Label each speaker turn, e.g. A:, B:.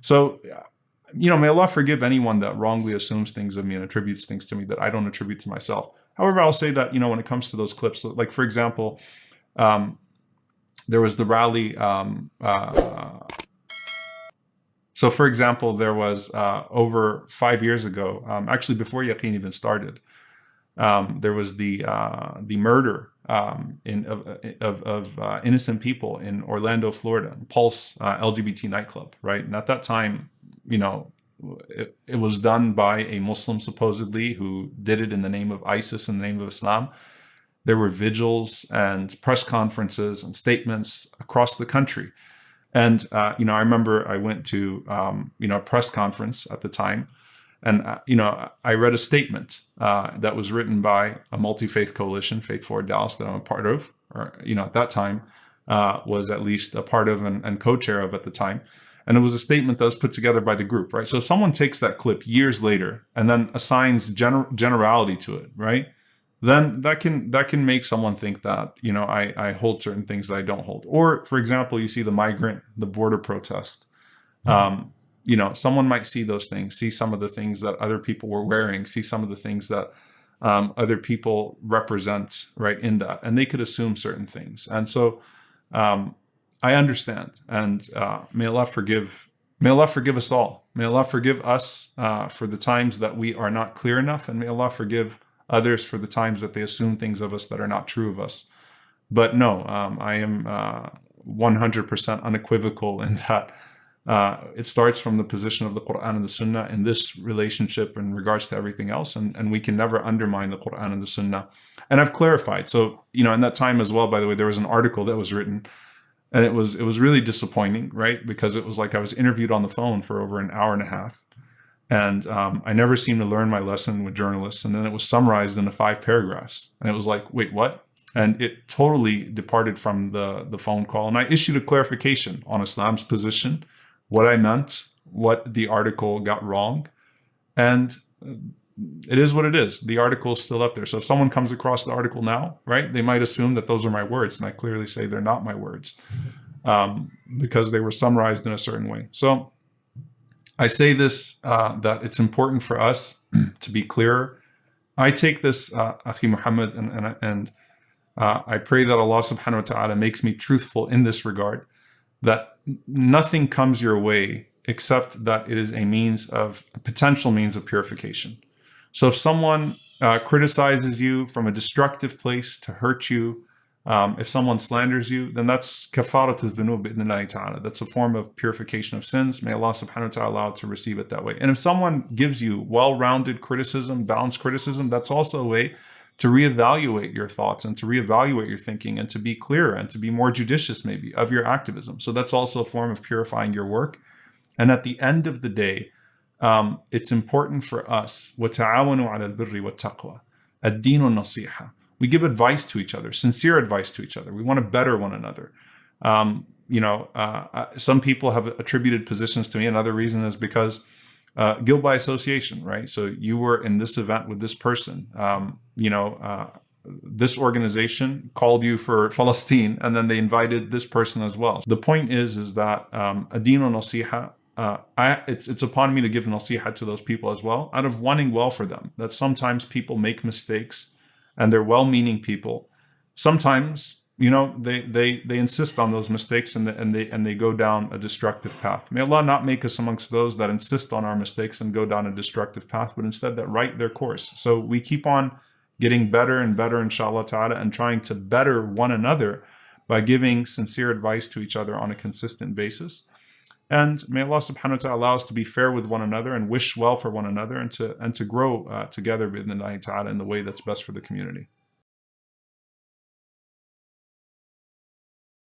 A: So, may Allah forgive anyone that wrongly assumes things of me and attributes things to me that I don't attribute to myself. However, I'll say that, when it comes to those clips, like for example, there was the rally. So for example, there was over 5 years ago, actually before Yaqeen even started, there was the murder of innocent people in Orlando, Florida, Pulse LGBT nightclub, right? And at that time, it was done by a Muslim supposedly who did it in the name of ISIS, in the name of Islam. There were vigils and press conferences and statements across the country. And, I remember I went to, a press conference at the time. And, I read a statement that was written by a multi-faith coalition, Faith Forward Dallas, that I'm a part of, or, at that time, was at least a part of and co-chair of at the time. And it was a statement that was put together by the group, right? So if someone takes that clip years later and then assigns generality to it, right? Then that can make someone think that, I hold certain things that I don't hold. Or, for example, you see the migrant, the border protest. Someone might see those things, see some of the things that other people were wearing, see some of the things that other people represent, right, in that. And they could assume certain things. And so I understand. And may Allah forgive us all. May Allah forgive us for the times that we are not clear enough. And may Allah forgive others for the times that they assume things of us that are not true of us. But no, I am 100% unequivocal in that it starts from the position of the Qur'an and the Sunnah in this relationship in regards to everything else. And we can never undermine the Qur'an and the Sunnah. And I've clarified. So, in that time as well, by the way, there was an article that was written, and it was really disappointing, right? Because it was like I was interviewed on the phone for over an hour and a half. And I never seemed to learn my lesson with journalists. And then it was summarized into 5 paragraphs. And it was like, wait, what? And it totally departed from the phone call. And I issued a clarification on Islam's position, what I meant, what the article got wrong. And it is what it is. The article is still up there. So if someone comes across the article now, right, they might assume that those are my words. And I clearly say they're not my words because they were summarized in a certain way. So I say this, that it's important for us to be clearer. I take this, Akhi Muhammad, and I pray that Allah subhanahu wa ta'ala makes me truthful in this regard, that nothing comes your way except that it is a potential means of purification. So if someone criticizes you from a destructive place to hurt you, if someone slanders you, then that's kafaratu dhunub bi'idhnillahi ta'ala. That's a form of purification of sins. May Allah subhanahu wa ta'ala allow it to receive it that way. And if someone gives you well-rounded criticism, balanced criticism, that's also a way to reevaluate your thoughts and to reevaluate your thinking and to be clearer and to be more judicious maybe of your activism. So that's also a form of purifying your work. And at the end of the day, it's important for us, وَتَعَاوَنُوا عَلَى الْبِرِّ وَالتَّقْوَى, الدِّينُ النَّصِيحَةُ. We give advice to each other, sincere advice to each other. We want to better one another. Some people have attributed positions to me. Another reason is because guilt by association, right? So you were in this event with this person. This organization called you for Philistine, and then they invited this person as well. The point is that adinu nasiha, it's upon me to give nasiha to those people as well, out of wanting well for them. That sometimes people make mistakes, and they're well-meaning people. Sometimes, they insist on those mistakes and they go down a destructive path. May Allah not make us amongst those that insist on our mistakes and go down a destructive path, but instead that right their course. So we keep on getting better and better, inshallah ta'ala, and trying to better one another by giving sincere advice to each other on a consistent basis. And may Allah subhanahu wa ta'ala allow us to be fair with one another and wish well for one another and to grow together bi'idhnillahi ta'ala in the way that's best for the community.